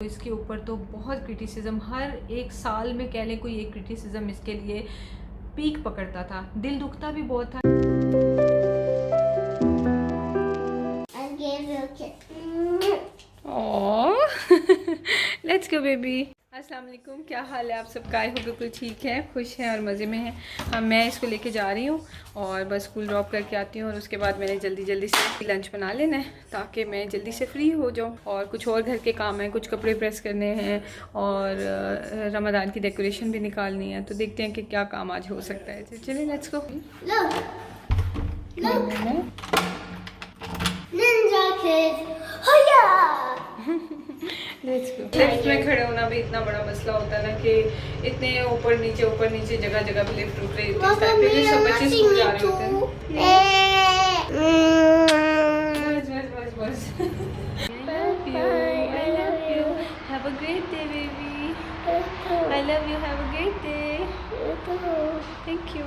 इसके ऊपर तो बहुत क्रिटिसिज्म, हर एक साल में कह लें कोई एक क्रिटिसिज्म इसके लिए पीक पकड़ता था, दिल दुखता भी बहुत था। Let's go baby. अस्सलाम वालेकुम, क्या हाल है आप सबका? आई होप बिल्कुल ठीक है, खुश हैं और मज़े में हैं। मैं इसको लेके जा रही हूँ और बस स्कूल ड्रॉप करके आती हूँ और उसके बाद मैंने जल्दी से लंच बना लेना है ताकि मैं जल्दी से फ्री हो जाऊँ। और कुछ और घर के काम हैं, कुछ कपड़े प्रेस करने हैं और रमज़ान की डेकोरेशन भी निकालनी है, तो देखते हैं कि क्या काम आज हो सकता है। तो चलिए let's go. Let's go. Lift में खड़े होना भी इतना बड़ा मसला होता है ना कि इतने ऊपर नीचे जगह जगह पे लिफ्ट रुक रही होती है। पे भी सब बच्चे स्कूल जा रहे होते हैं। बस I love you. Have a great day, baby. I love you. Have a great day. Thank you.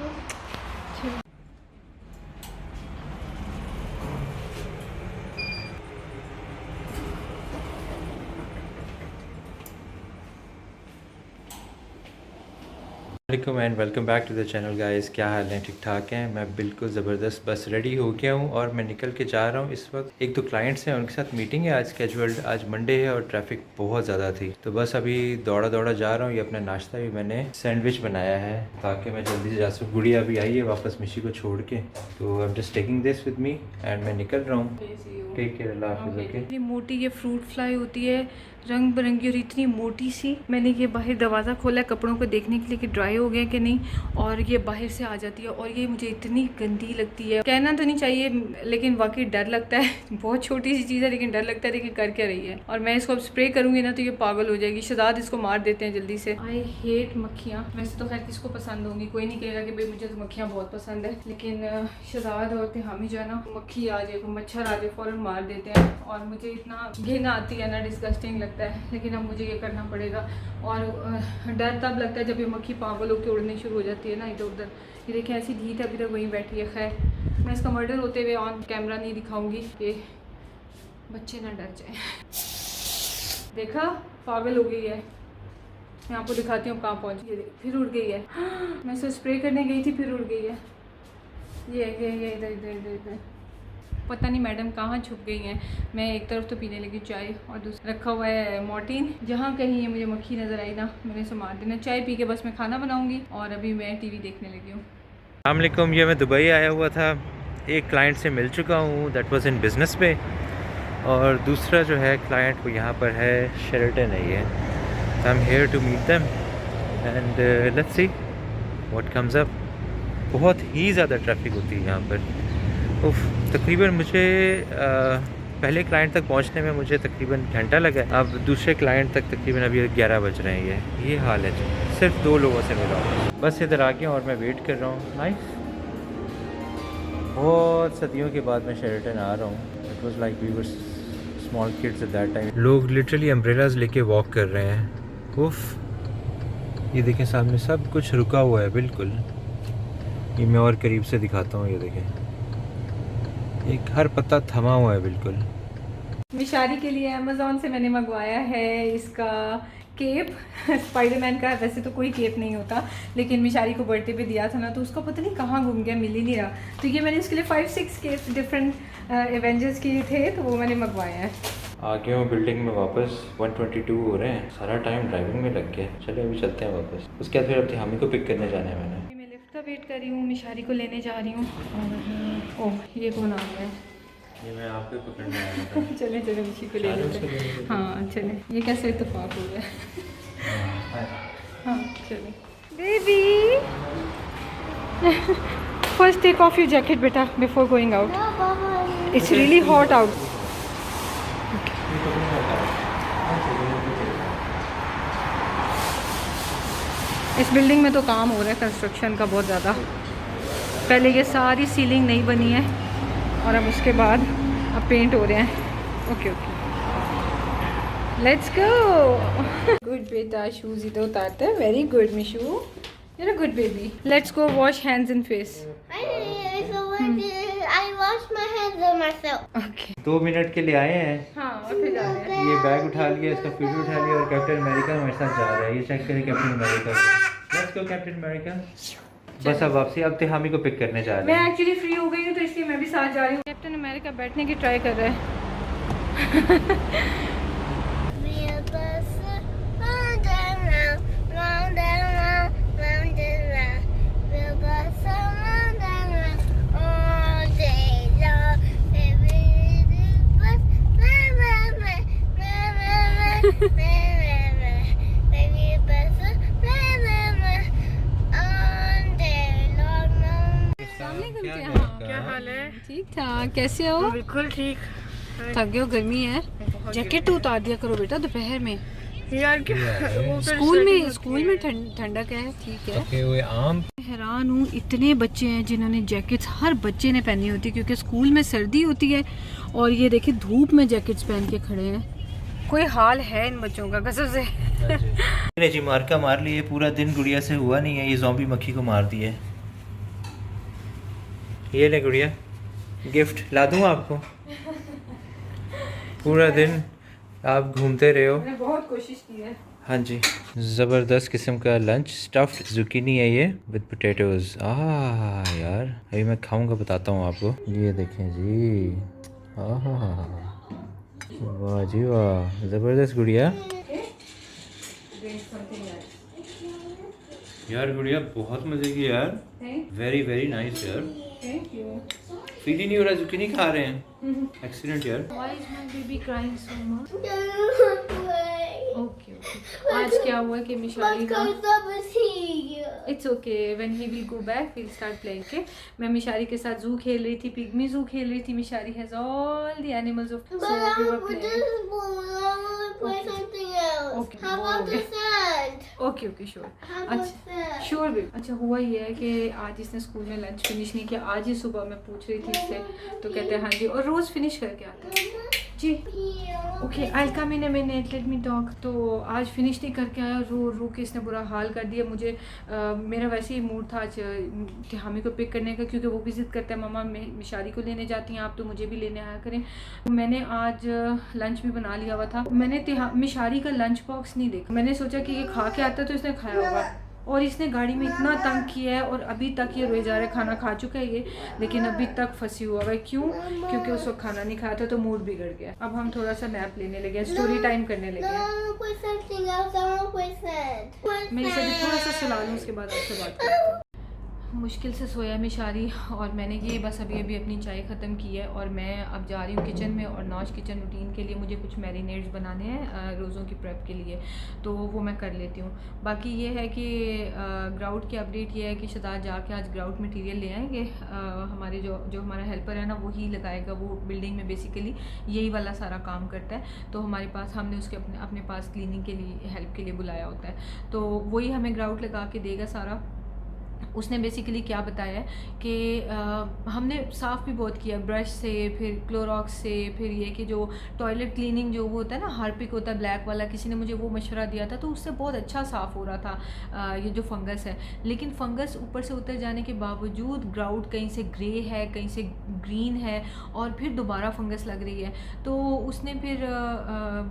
वालेकुम and welcome back to the channel guys. क्या हाल है? ठीक ठाक हैं? मैं बिल्कुल ज़बरदस्त बस रेडी हो गया हूँ और मैं निकल के जा रहा हूँ। इस वक्त एक दो क्लाइंट्स हैं, उनके साथ मीटिंग है आज स्केजुअल्ड। आज मंडे है और ट्रैफिक बहुत ज़्यादा थी, तो बस अभी दौड़ा जा रहा हूँ। ये अपना नाश्ता भी मैंने सैंडविच बनाया है ताकि मैं जल्दी से जा सकूँ। गुड़िया भी आई है वापस मिशी को छोड़ के, तो I am just taking this with me and मैं निकल रहा हूँ। टेक केयर, अल्लाह हाफिज़। ओके। इतनी मोटी ये फ्रूट फ्लाई होती है, रंग बिरंगी और इतनी मोटी सी। मैंने ये बाहर दरवाज़ा खोला है कपड़ों को देखने के लिए कि ड्राई हो गए कि नहीं, और ये बाहर से आ जाती है और ये मुझे इतनी गंदी लगती है। कहना तो नहीं चाहिए लेकिन वाकई डर लगता है। बहुत छोटी सी चीज़ है लेकिन डर लगता है कि कर क्या रही है। और मैं इसको अब स्प्रे करूँगी ना तो ये पागल हो जाएगी। शहजाद इसको मार देते हैं जल्दी से। आई हेट मक्खियाँ। वैसे तो खैर किसको पसंद होंगी, कोई नहीं कहेगा कि भाई मुझे तो मक्खियाँ बहुत पसंद है, लेकिन शहजाद और तिहामी जो है ना, मक्खी आ जाए, मच्छर आ जाए फ़ौरन मार देते हैं और मुझे इतना घिन आती है ना, डिस्गस्टिंग लगता है। लेकिन अब मुझे ये करना पड़ेगा और डर तब लगता है जब ये मक्खी पागल होकर उड़नी शुरू हो जाती है ना इधर उधर। ये देखें ऐसी ढीठ अभी तक वहीं बैठी है। खैर मैं इसका मर्डर होते हुए ऑन कैमरा नहीं दिखाऊंगी कि बच्चे ना डर जाए। देखा, पागल हो गई है। मैं आपको दिखाती हूँ कहाँ पहुँच गई। फिर उड़ गई है। मैं इसे स्प्रे करने गई थी, फिर उड़ गई है। ये इधर पता नहीं मैडम कहाँ छुप गई हैं। मैं एक तरफ तो पीने लगी चाय और दूसरा रखा हुआ है मॉर्टिन। जहाँ कहीं ये मुझे मक्खी नज़र आई ना, मैंने इसे मार देना। चाय पी के बस मैं खाना बनाऊंगी और अभी मैं टीवी देखने लगी हूँ। अस्सलाम वालेकुम। ये मैं दुबई आया हुआ था, एक क्लाइंट से मिल चुका हूँ, दैट वाज इन बिज़नेस पे, और दूसरा जो है क्लाइंट वो यहाँ पर है, शेरटन है ये। I am here to meet them and let's see what comes up. बहुत ही ज़्यादा ट्रैफिक होती है यहाँ पर। उफ, तकरीबन मुझे पहले क्लाइंट तक पहुँचने में मुझे तकरीबन घंटा लगा। अब दूसरे क्लाइंट तक तकरीबन अभी 11 बज रहे हैं। ये हाल है जी। सिर्फ 2 लोगों से मिला हूँ, बस इधर आ गया और मैं वेट कर रहा हूँ। नाइस। बहुत सदियों के बाद मैं शेरटन आ रहा हूँ। It was like we were small kids at that time. लोग लिटरली अम्ब्रेलाज लेके वॉक कर रहे हैं। उफ, ये देखें सामने सब कुछ रुका हुआ है बिल्कुल। ये मैं और करीब से दिखाता हूँ। ये देखें, एक हर पत्ता थमा हुआ है बिल्कुल। मिशारी के लिए अमेज़ॉन से मैंने मंगवाया है इसका केप, स्पाइडरमैन का। वैसे तो कोई केप नहीं होता, लेकिन मिशारी को बर्थडे पे दिया था ना, तो उसका पता नहीं कहाँ घूम गया, मिल ही नहीं रहा। तो ये मैंने उसके लिए 5-6 केप डिफरेंट एवेंजर्स के थे, तो वो मैंने मंगवाया है। आ गया हूँ बिल्डिंग में वापस। 1:22 हो रहे हैं, सारा टाइम ड्राइविंग में लग गया। चलो अभी चलते हैं वापस। उसके बाद फिर अपनी हामी को पिक करने जाना है मैंने। मैं लिफ्ट का वेट कर रही हूँ, मिशारी को लेने जा रही हूँ। और ओह, ये कौन आ गया है? ये मैं आपको पकड़ने आया था। चले मिशी को ले लेते हैं। हाँ चले, ये कैसे इत्तेफाक हो गया। हाँ चले baby. First take off your jacket बेटा before going out. It's really hot out. इस बिल्डिंग में तो काम हो रहा है कंस्ट्रक्शन का बहुत ज़्यादा। पहले ये सारी सीलिंग नहीं बनी है और अब उसके बाद अब पेंट हो रहे हैं। Okay let's go. गुड बेटा, शूज़ इधर उतारते हैं। Very good Mishu, you are a good baby. Let's go wash hands and face. I wash my hands on myself. Okay 2 minute के लिए आए हैं, हाँ और फिर जा रहे हैं। ये बैग उठा लिया, इसका फ्यूज उठा लिया और कैप्टन अमेरिका हमारे साथ जा रहा है। ये चेक करें captain America, let's go captain America. बस अब वापसी, अब तिहामी को पिक करने जा रहे मैं हैं। एक्चुअली फ्री हो गई हूँ तो इसलिए मैं भी साथ जा रही हूँ। कैप्टन अमेरिका बैठने की ट्राई कर रहा है। We'll bust round and round, round and round, round and round. We'll bust round and round all day long. Baby, bust round and round, round and round, round and round. Baby, bust round and round all day long. क्या हाल है? ठीक ठाक, कैसे हो? बिल्कुल ठीक। थक गए हो, गर्मी है। जैकेट तो उतार दिया करो बेटा दोपहर में। यार क्या वो तो स्कूल में ठंडक है, ठीक है। पके हुए आम। हैरान हूँ, इतने बच्चे हैं जिन्होंने जैकेट्स हर बच्चे ने पहनी होती है क्योंकि स्कूल में सर्दी होती है और ये देखिए धूप में जैकेट्स पहन के खड़े हैं। कोई हाल है इन बच्चों का कसम से। ने जी मार्का मार लिए, पूरा दिन गुड़िया से हुआ नहीं है, ये ज़ॉम्बी मक्खी को मार दिए। ये ले गुड़िया, गिफ्ट ला दूँ आपको। पूरा दिन आप घूमते रहे हो। मैंने बहुत कोशिश की है। हाँ जी, ज़बरदस्त किस्म का लंच, स्टफ्ड जुकीनी है ये विद पोटैटोज़। यार अभी मैं खाऊंगा, बताता हूँ आपको। ये देखें जी, वाह जी वाह, ज़बरदस्त गुड़िया। यार गुड़िया बहुत मज़े की यार, वेरी वेरी नाइस यार। Thank you. फील ही नहीं हो रहा, जुकीनी खा रहे हैं। एक्सीलेंट यार। Why is my baby crying so much? Play. Okay, okay. आज क्या हुआ कि मिशाली का Because I was here. It's okay. When he will go back, we'll start playing. Okay? मैं मिशाली के साथ जू खेल रही थी, पिग्मी जू खेल रही थी। मिशाली has all the animals of But so I we were want playing. this ball. I want to play something else. Okay, How about okay. the sand? Okay, okay, sure. How about अच्छा that? Sure भी। अच्छा हुआ ये है कि आज इसने school में लंच फिनिश नहीं किया। आज ही सुबह मैं पूछ रही थी इससे तो कहते हैं हाँ जी, और रोज़ फिनिश करके आता है जी। Okay, I will come in a minute, let me talk. तो आज फिनिश नहीं करके आया, रो रो के इसने बुरा हाल कर दिया मुझे। मेरा वैसे ही मूड था आज तिहामी को पिक करने का क्योंकि वो भी ज़िद करता है मम्मा मिशाली को लेने जाती हैं आप, तो मुझे भी लेने आया करें। मैंने आज लंच भी बना लिया हुआ था। मैंने मिशाली का लंच बॉक्स नहीं देखा। मैंने सोचा कि ये खा के आता तो इसने खाया होगा, और इसने गाड़ी में इतना तंग किया है और अभी तक ये रोए जा रहा है। खाना खा चुका है ये, लेकिन अभी तक फंसी हुआ है। क्यों? क्योंकि उस वक्त खाना नहीं खाया था तो मूड बिगड़ गया। अब हम थोड़ा सा नैप लेने लगे, स्टोरी टाइम करने लगे No, I हैं। want to play something else. I want to play sand. मैं इसे भी थोड़ा सा सुला लूँ, उसके बाद आपसे बात करती हूँ। मुश्किल से सोया मिशाली, और मैंने ये बस अभी अपनी चाय ख़त्म की है और मैं अब जा रही हूँ किचन में। और नॉश किचन रूटीन के लिए मुझे कुछ मैरिनेड्स बनाने हैं रोज़ों की प्रेप के लिए, तो वो मैं कर लेती हूँ। बाकी ये है कि ग्राउट की अपडेट ये है कि शदाद जाके आज ग्राउट मटेरियल ले आएंगे। हमारे जो हमारा हेल्पर है ना, वो ही लगाएगा। वो बिल्डिंग में बेसिकली यही वाला सारा काम करता है, तो हमारे पास हमने उसके अपने पास क्लीनिंग के लिए, हेल्प के लिए बुलाया होता है, तो वही हमें ग्राउट लगा के देगा सारा। उसने बेसिकली क्या बताया है कि हमने साफ़ भी बहुत किया ब्रश से, फिर क्लोरॉक्स से, फिर ये कि जो टॉयलेट क्लीनिंग जो वो होता है ना, हार्पिक होता है ब्लैक वाला, किसी ने मुझे वो मशवरा दिया था, तो उससे बहुत अच्छा साफ़ हो रहा था ये जो फंगस है। लेकिन फंगस ऊपर से उतर जाने के बावजूद ग्राउट कहीं से ग्रे है, कहीं से ग्रीन है, और फिर दोबारा फंगस लग रही है। तो उसने फिर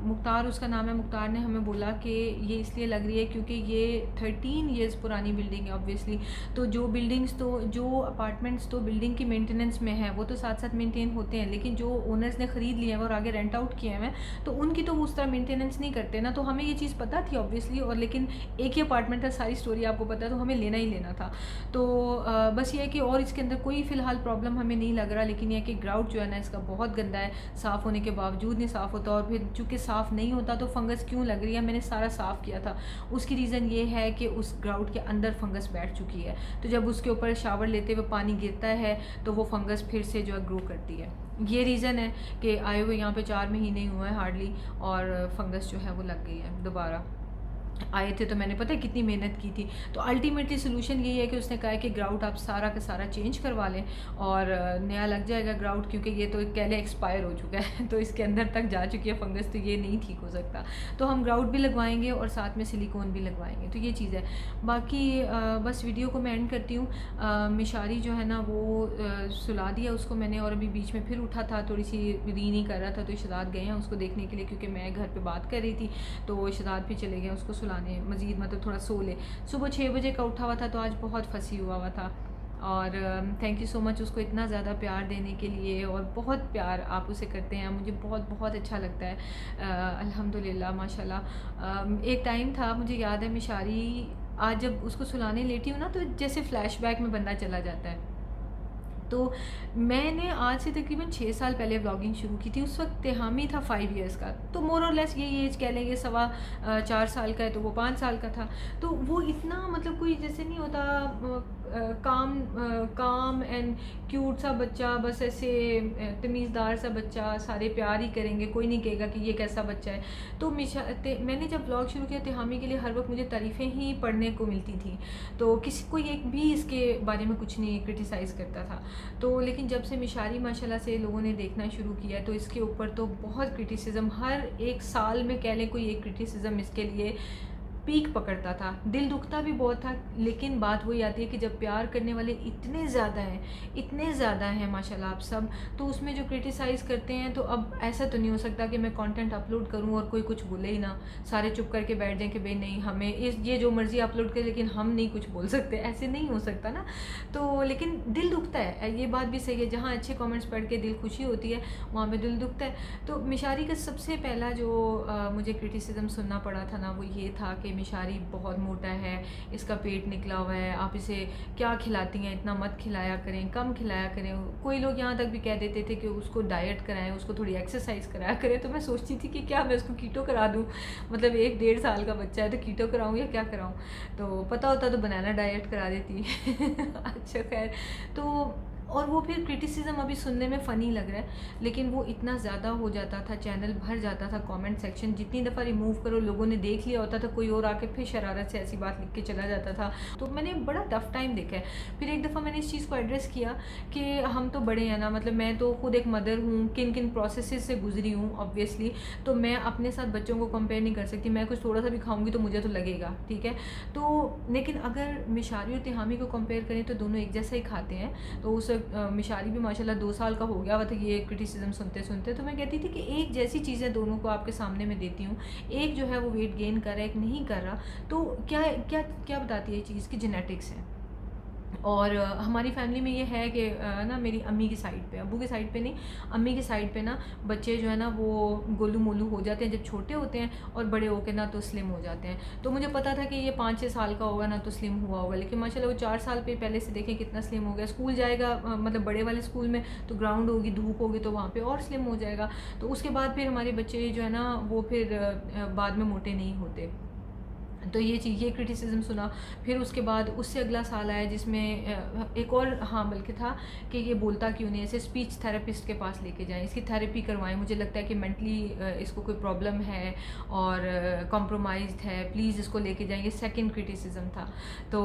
मुख्तार, उसका नाम है, मुख्तार ने हमें बोला कि ये इसलिए लग रही है क्योंकि ये 13 ईयर्स पुरानी बिल्डिंग है ऑब्वियसली। तो जो बिल्डिंग्स, तो जो अपार्टमेंट्स तो बिल्डिंग की मेंटेनेंस में है वो तो साथ साथ मेंटेन होते हैं, लेकिन जो ओनर्स ने ख़रीद लिए हैं और आगे रेंट आउट किए हैं तो उनकी तो उस तरह मेंटेनेंस नहीं करते ना। तो हमें ये चीज़ पता थी ऑब्वियसली, और लेकिन एक ही अपार्टमेंट था, सारी स्टोरी आपको पता है, तो हमें लेना ही लेना था। तो बस ये है कि और इसके अंदर कोई फ़िलहाल प्रॉब्लम हमें नहीं लग रहा, लेकिन यह कि ग्राउट जो है ना इसका बहुत गंदा है, साफ़ होने के बावजूद नहीं साफ़ होता। और फिर चूँकि साफ़ नहीं होता तो फंगस क्यों लग रही है, मैंने सारा साफ़ किया था। उसकी रीज़न ये है कि उस ग्राउट के अंदर फंगस बैठ चुकी है, तो जब उसके ऊपर शावर लेते हुए पानी गिरता है तो वो फंगस फिर से जो है ग्रो करती है। ये रीज़न है कि आए हुए यहाँ पे 4 महीने हुए हैं हार्डली, और फंगस जो है वो लग गई है दोबारा। आए थे, तो मैंने पता है कितनी मेहनत की थी। तो अल्टीमेटली सोल्यूशन यही है कि उसने कहा है कि ग्राउट आप सारा का सारा चेंज करवा लें और नया लग जाएगा ग्राउट, क्योंकि ये तो कह लें एक्सपायर हो चुका है तो इसके अंदर तक जा चुकी है फंगस, तो ये नहीं ठीक हो सकता। तो हम ग्राउट भी लगवाएंगे और साथ में सिलिकॉन भी लगवाएंगे, तो ये चीज़ है। बाकी बस वीडियो को मैं एंड करती हूँ। मिशारी जो है ना वो सुला दिया उसको मैंने, और अभी बीच में फिर उठा था, थोड़ी सी री नहीं कर रहा था, तो इशरात गए हैं उसको देखने के लिए, क्योंकि मैं घर पे बात कर रही थी, तो इशरात भी चले गए उसको सुलाने मज़ीद, मतलब थोड़ा सो ले। सुबह 6 बजे का उठा हुआ था, तो आज बहुत फंसी हुआ था। और थैंक यू सो मच उसको इतना ज़्यादा प्यार देने के लिए, और बहुत प्यार आप उसे करते हैं, मुझे बहुत बहुत अच्छा लगता है। अल्हम्दुलिल्लाह माशाल्लाह। एक टाइम था, मुझे याद है, मिशारी आज जब उसको सुलाने लेटी हूँ ना, तो जैसे फ़्लैशबैक में बंदा चला जाता है। तो मैंने आज से तकरीबन 6 साल पहले व्लॉगिंग शुरू की थी, उस वक्त तेहामी था 5 इयर्स का, तो मोर और लेस यही एज कह लेंगे, 4.25 साल का है, तो वो 5 साल का था। तो वो इतना मतलब कोई जैसे नहीं होता काम एंड क्यूट सा बच्चा, बस ऐसे तमीज़दार सा बच्चा, सारे प्यार ही करेंगे, कोई नहीं कहेगा कि ये कैसा बच्चा है। तो मैंने जब व्लॉग शुरू किया तेहामी के लिए, हर वक्त मुझे तारीफ़ें ही पढ़ने को मिलती थी, तो किसी कोई एक भी इसके बारे में कुछ नहीं क्रिटिसाइज़ करता था। तो लेकिन जब से मिशारी माशाल्लाह से लोगों ने देखना शुरू किया, तो इसके ऊपर तो बहुत क्रिटिसिज्म, हर एक साल में कह लें कोई एक क्रिटिसिज्म इसके लिए पीक पकड़ता था। दिल दुखता भी बहुत था, लेकिन बात वही आती है कि जब प्यार करने वाले इतने ज़्यादा हैं माशाल्लाह आप सब, तो उसमें जो क्रिटिसाइज़ करते हैं, तो अब ऐसा तो नहीं हो सकता कि मैं कंटेंट अपलोड करूं और कोई कुछ बोले ही ना, सारे चुप करके बैठ जाएं कि भाई नहीं, हमें ये जो मर्ज़ी अपलोड करे, लेकिन हम नहीं कुछ बोल सकते, ऐसे नहीं हो सकता ना। तो लेकिन दिल दुखता है, ये बात भी सही है, जहाँ अच्छे कॉमेंट्स पढ़ के दिल खुशी होती है, वहाँ पर दिल दुखता है। तो मिशारी का सबसे पहला जो मुझे क्रिटिसिज्म सुनना पड़ा था ना, वो ये था कि मिशारी बहुत मोटा है, इसका पेट निकला हुआ है, आप इसे क्या खिलाती हैं, इतना मत खिलाया करें, कम खिलाया करें। कोई लोग यहाँ तक भी कह देते थे कि उसको डाइट कराएं, उसको थोड़ी एक्सरसाइज कराया करें। तो मैं सोचती थी कि क्या मैं उसको कीटो करा दूँ, मतलब 1-1.5 साल का बच्चा है, तो कीटो कराऊँ या क्या कराऊँ। तो पता होता तो बनाना डाइट करा देती अच्छा खैर, तो और वो फिर क्रिटिसिज्म अभी सुनने में फ़नी लग रहा है, लेकिन वो इतना ज़्यादा हो जाता था, चैनल भर जाता था, कमेंट सेक्शन जितनी दफ़ा रिमूव करो, लोगों ने देख लिया होता था, कोई और आके फिर शरारत से ऐसी बात लिख के चला जाता था। तो मैंने बड़ा टफ़ टाइम देखा है। फिर एक दफ़ा मैंने इस चीज़ को एड्रेस किया कि हम तो बड़े हैं ना, मतलब मैं तो खुद एक मदर हूँ, किन किन प्रोसेसेस से गुजरी हूँ ऑब्वियसली, तो मैं अपने साथ बच्चों को कंपेयर नहीं कर सकती। मैं कुछ थोड़ा सा भी खाऊँगी तो मुझे तो लगेगा, ठीक है। तो लेकिन अगर मिशारी और तिहामी को कंपेयर करें तो दोनों एक जैसा ही खाते हैं। तो उस मिशारी भी माशाल्लाह 2 साल का हो गया हुआ था ये क्रिटिसिज्म सुनते सुनते, तो मैं कहती थी कि एक जैसी चीज़ें दोनों को आपके सामने में देती हूँ, एक जो है वो वेट गेन कर रहा है, एक नहीं कर रहा, तो क्या क्या क्या बताती है ये चीज़ की जेनेटिक्स है। और हमारी फैमिली में ये है कि ना मेरी अम्मी की साइड पे, अब्बू की साइड पे नहीं, अम्मी की साइड पे ना बच्चे जो है ना वो गोलू मोलू हो जाते हैं जब छोटे होते हैं, और बड़े होकर ना तो स्लिम हो जाते हैं। तो मुझे पता था कि ये 5-6 साल का होगा ना तो स्लिम हुआ होगा, लेकिन माशाल्लाह वो 4 साल पे पहले से देखें कितना स्लिम हो गया। स्कूल जाएगा, मतलब बड़े वाले स्कूल में, तो ग्राउंड होगी, धूप होगी, तो वहाँ पर और स्लिम हो जाएगा। तो उसके बाद फिर हमारे बच्चे जो है ना वो फिर बाद में मोटे नहीं होते। तो ये चीज़, ये क्रिटिसिज्म सुना। फिर उसके बाद उससे अगला साल आया जिसमें एक और हाँ बल्कि था कि ये बोलता क्यों नहीं, ऐसे स्पीच थेरेपिस्ट के पास लेके जाएं, इसकी थेरेपी करवाएं, मुझे लगता है कि मेंटली इसको कोई प्रॉब्लम है और कॉम्प्रोमाइज्ड है, प्लीज़ इसको लेके जाएं। ये सेकंड क्रिटिसिज्म था। तो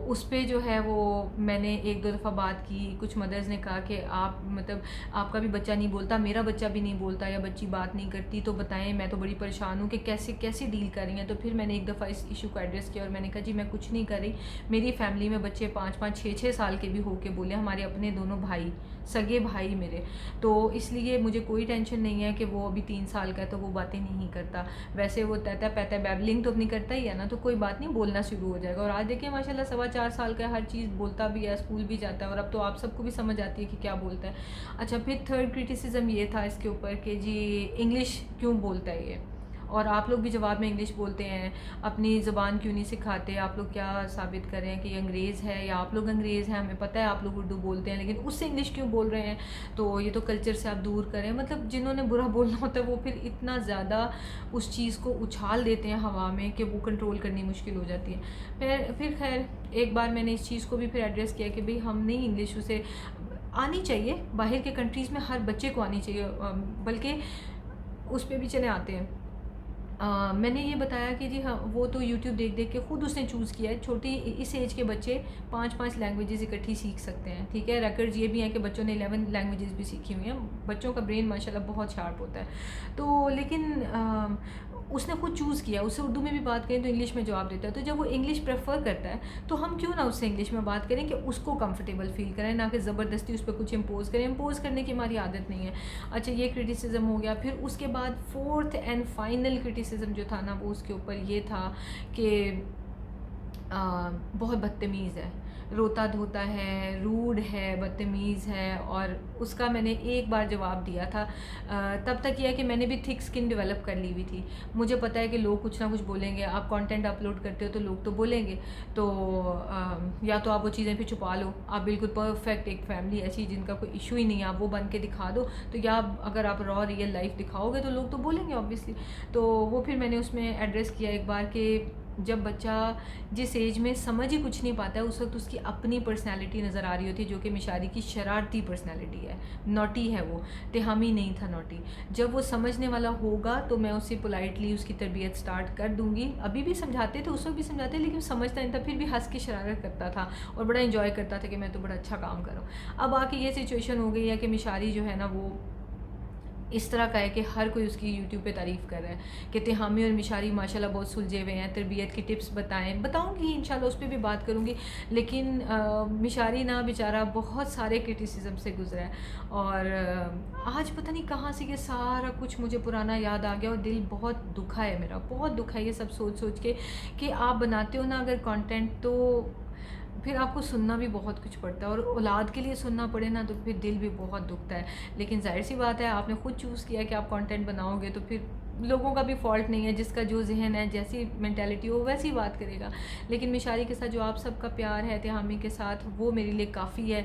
उस पर जो है वो मैंने 1-2 दफ़ा बात की। कुछ मदर्स ने कहा कि आप मतलब आपका भी बच्चा नहीं बोलता, मेरा बच्चा भी नहीं बोलता, या बच्ची बात नहीं करती, तो बताएं, मैं तो बड़ी परेशान हूँ कि कैसे डील कर रही हैं। तो फिर मैंने एक दफ़ा इस इशू को एड्रेस किया और मैंने कहा जी मैं कुछ नहीं कर रही, मेरी फैमिली में बच्चे 5-5, 6-6 साल के भी होके बोले, हमारे अपने दोनों भाई, सगे भाई मेरे, तो इसलिए मुझे कोई टेंशन नहीं है कि वो अभी 3 साल का है तो वो बातें नहीं करता। वैसे वो तहता पहता बैबलिंग तो अपनी करता ही है ना, तो कोई बात नहीं, बोलना शुरू हो जाएगा। और आज देखिए माशाल्लाह 4.25 साल का हर चीज़ बोलता भी है, स्कूल भी जाता है, और अब तो आप सबको भी समझ आती है कि क्या बोलता है। अच्छा, फिर थर्ड क्रिटिसिज्म ये था इसके ऊपर कि जी इंग्लिश क्यों बोलता है ये, और आप लोग भी जवाब में इंग्लिश बोलते हैं, अपनी ज़बान क्यों नहीं सिखाते, आप लोग क्या साबित कर रहे हैं कि ये अंग्रेज़ है या आप लोग अंग्रेज़ हैं, हमें पता है आप लोग उर्दू बोलते हैं, लेकिन उससे इंग्लिश क्यों बोल रहे हैं, तो ये तो कल्चर से आप दूर करें। मतलब जिन्होंने बुरा बोलना होता है वो फिर इतना ज़्यादा उस चीज़ को उछाल देते हैं हवा में कि वो कंट्रोल करनी मुश्किल हो जाती है। फिर खैर एक बार मैंने इस चीज़ को भी फिर एड्रेस किया कि भाई हम नहीं, इंग्लिश उसे आनी चाहिए, बाहर के कंट्रीज़ में हर बच्चे को आनी चाहिए, बल्कि उस पर भी चले आते हैं। मैंने ये बताया कि जी हाँ, वो तो यूट्यूब देख देख के ख़ुद उसने चूज़ किया है। छोटी इस एज के बच्चे 5-5 लैंग्वेजेस इकट्ठी सीख सकते हैं, ठीक है। रिकॉर्ड्स ये भी हैं कि बच्चों ने 11 लैंग्वेजेस भी सीखी हुई हैं। बच्चों का ब्रेन माशाल्लाह बहुत शार्प होता है। तो लेकिन उसने खुद चूज़ किया। उससे उर्दू में भी बात करें तो इंग्लिश में जवाब देता है। तो जब वो इंग्लिश प्रेफर करता है तो हम क्यों ना उससे इंग्लिश में बात करें कि उसको कंफर्टेबल फील करें, ना कि ज़बरदस्ती उस पर कुछ इम्पोज़ करें। इम्पोज़ करने की हमारी आदत नहीं है। अच्छा, ये क्रिटिसिज्म हो गया। फिर उसके बाद फोर्थ एंड फाइनल क्रिटिसिज्म जो था ना, वो उसके ऊपर ये था कि बहुत बदतमीज़ है, रोता धोता है, रूड है, बदतमीज़ है। और उसका मैंने एक बार जवाब दिया था। तब तक यह है कि मैंने भी थिक स्किन डेवलप कर ली हुई थी। मुझे पता है कि लोग कुछ ना कुछ बोलेंगे। आप कंटेंट अपलोड करते हो तो लोग तो बोलेंगे। तो या तो आप वो चीज़ें फिर छुपा लो, आप बिल्कुल परफेक्ट एक फैमिली ऐसी जिनका कोई इशू ही नहीं है, आप वो बन के दिखा दो। तो या अगर आप रॉ रियल लाइफ दिखाओगे तो लोग तो बोलेंगे ऑब्वियसली। तो वो फिर मैंने उसमें एड्रेस किया एक बार कि जब बच्चा जिस एज में समझ ही कुछ नहीं पाता है, उस वक्त उसकी अपनी पर्सनैलिटी नज़र आ रही होती है, जो कि मिशारी की शरारती पर्सनैलिटी है, नॉटी है वो, तेहामी नहीं था नॉटी। जब वो समझने वाला होगा तो मैं उसे पोलाइटली उसकी तरबियत स्टार्ट कर दूँगी। अभी भी समझाते थे, उस वक्त भी समझाते, लेकिन समझता नहीं था, फिर भी हंस के शरारत करता था और बड़ा इंजॉय करता था कि मैं तो बड़ा अच्छा काम कर रहा हूँ। अब आके ये सिचुएशन हो गई है कि मिशारी जो है ना, वो इस तरह का है कि हर कोई उसकी यूट्यूब पे तारीफ़ कर रहा है कि तेहामी और मिशारी माशाल्लाह बहुत सुलझे हुए हैं। तरबियत की टिप्स बताऊंगी इंशाल्लाह, उस पर भी बात करूंगी। लेकिन मिशारी ना बेचारा बहुत सारे क्रिटिसिज्म से गुजरा है। और आज पता नहीं कहाँ से ये सारा कुछ मुझे पुराना याद आ गया और दिल बहुत दुखा है, मेरा बहुत दुखा है ये सब सोच सोच के कि आप बनाते हो ना अगर कंटेंट, तो फिर आपको सुनना भी बहुत कुछ पड़ता है। और औलाद के लिए सुनना पड़े ना तो फिर दिल भी बहुत दुखता है। लेकिन जाहिर सी बात है, आपने खुद चूज़ किया कि आप कंटेंट बनाओगे, तो फिर लोगों का भी फॉल्ट नहीं है। जिसका जो जहन है, जैसी मेंटालिटी हो, वैसी बात करेगा। लेकिन मिशारी के साथ जो आप सबका प्यार है, तेहामी के साथ, वो मेरे लिए काफ़ी है।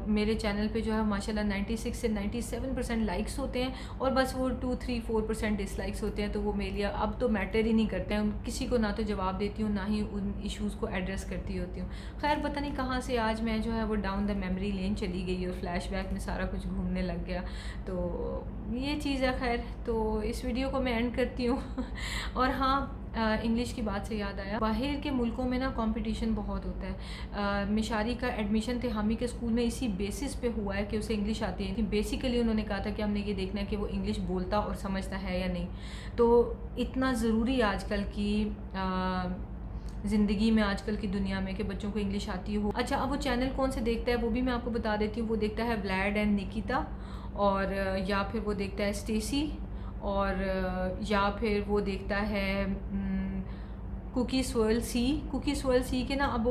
मेरे चैनल पे जो है माशाल्लाह 96 से 97% लाइक्स होते हैं और बस वो 2-3-4% डिसलाइक्स होते हैं। तो वो मेरे लिए अब तो मैटर ही नहीं करते हैं। किसी को ना तो जवाब देती हूँ, ना ही उन इश्यूज़ को एड्रेस करती होती हूँ। खैर पता नहीं कहाँ से आज मैं जो है वो डाउन द मेमोरी लेन चली गई और फ्लैशबैक में सारा कुछ घूमने लग गया। तो ये चीज़ है। खैर, तो इस वीडियो को मैं एंड करती हूँ। और हाँ, इंग्लिश की बात से याद आया, बाहर के मुल्कों में ना कंपटीशन बहुत होता है। मिशारी का एडमिशन तेहामी के स्कूल में इसी बेसिस पे हुआ है कि उसे इंग्लिश आती है। बेसिकली उन्होंने कहा था कि हमने ये देखना है कि वो इंग्लिश बोलता और समझता है या नहीं। तो इतना ज़रूरी आजकल की ज़िंदगी में, आजकल की दुनिया में, कि बच्चों को इंग्लिश आती हो। अच्छा, अब वो चैनल कौन से देखता है वो भी मैं आपको बता देती हूँ। वो देखता है व्लाड एंड निकिता, और या फिर वो देखता है स्टेसी, और या फिर वो देखता है कुकी स्वर्ल्ड सी के ना अब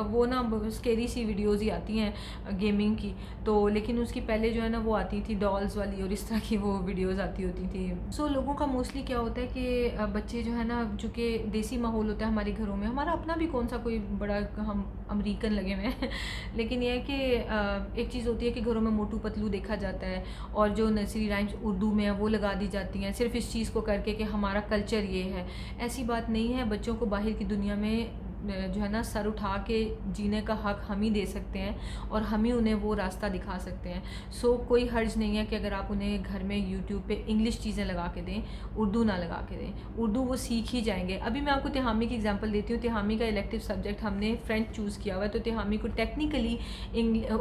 वो ना स्केरी सी वीडियोज़ ही आती हैं गेमिंग की। तो लेकिन उसकी पहले जो है ना वो आती थी डॉल्स वाली और इस तरह की वो वीडियोज़ आती होती थी। सो लोगों का मोस्टली क्या होता है कि बच्चे जो है ना, चूँकि देसी माहौल होता है हमारे घरों में, हमारा अपना भी कौन सा कोई बड़ा हम अमरीकन लगे हुए हैं लेकिन यह है कि एक चीज़ होती है कि घरों में मोटू पतलू देखा जाता है और जो नर्सरी राइम्स उर्दू में है वो लगा दी जाती हैं, सिर्फ इस चीज़ को करके कि हमारा कल्चर ये है। ऐसी बात नहीं है। बच्चों को बाहर की दुनिया में जो है ना सर उठा के जीने का हक हम ही दे सकते हैं और हम ही उन्हें वो रास्ता दिखा सकते हैं। सो कोई हर्ज नहीं है कि अगर आप उन्हें घर में यूट्यूब पे इंग्लिश चीज़ें लगा के दें, उर्दू ना लगा के दें। उर्दू वो सीख ही जाएंगे। अभी मैं आपको तेहामी की एग्जांपल देती हूँ। तेहामी का इलेक्टिव सब्जेक्ट हमने फ्रेंच चूज़ किया हुआ है, तो तेहामी को टेक्निकली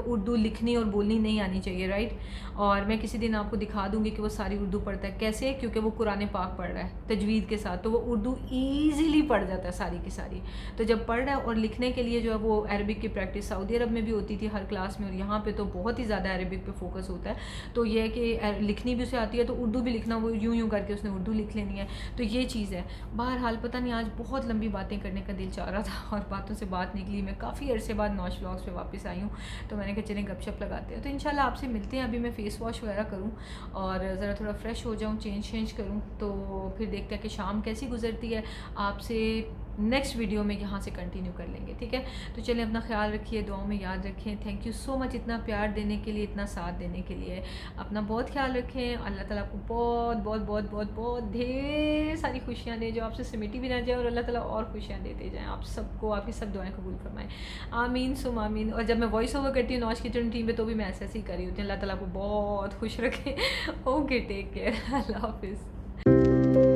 उर्दू लिखनी और बोलनी नहीं आनी चाहिए, राइट। और मैं किसी दिन आपको दिखा दूँगी कि वो सारी उर्दू पढ़ता है। कैसे? क्योंकि वो कुरान पाक पढ़ रहा है तजवीद के साथ, तो वो उर्दू ईज़िली पढ़ जाता है सारी की सारी। तो जब पढ़ रहा है, और लिखने के लिए जो है वो अरबिक की प्रैक्टिस सऊदी अरब में भी होती थी हर क्लास में, और यहाँ पे तो बहुत ही ज़्यादा अरबिक पे फोकस होता है। तो ये है कि लिखनी भी उसे आती है, तो उर्दू भी लिखना वो यूं करके उसने उर्दू लिख लेनी है। तो ये चीज़ है। बहरहाल पता नहीं, आज बहुत लंबी बातें करने का दिल चाह रहा था और बातों से बात निकली। मैं काफ़ी अरसे बाद नौश व्लॉग्स पे वापस आई हूँ, तो मैंने कहा चलें गपशप लगाते हैं। तो इंशाल्लाह आपसे मिलते हैं। अभी मैं फ़ेस वॉश वगैरह करूँ और ज़रा थोड़ा फ्रेश हो जाऊँ, चेंज करूँ, तो फिर देखते हैं कि शाम कैसी गुजरती है। आपसे नेक्स्ट वीडियो में यहाँ से कंटिन्यू कर लेंगे, ठीक है। तो चलें, अपना ख्याल रखिए, दुआओं में याद रखें। थैंक यू सो मच इतना प्यार देने के लिए, इतना साथ देने के लिए। अपना बहुत ख्याल रखें। अल्लाह ताला आपको बहुत बहुत बहुत बहुत बहुत ढेर सारी खुशियाँ दे, जो आपसे सिमटी भी ना जाए, और अल्लाह ताला और खुशियाँ देते जाएँ आप सबको। आपकी सब दुआएं कबूल फरमाएँ, आमीन सुम आमीन। और जब मैं वॉइस ओवर करती हूँ नौश किचन टीम में, तो भी मैं ऐसे ही कर रही होती हूँ। अल्लाह ताला आपको बहुत खुश रखे। ओके, टेक केयर, अल्लाह हाफिज़।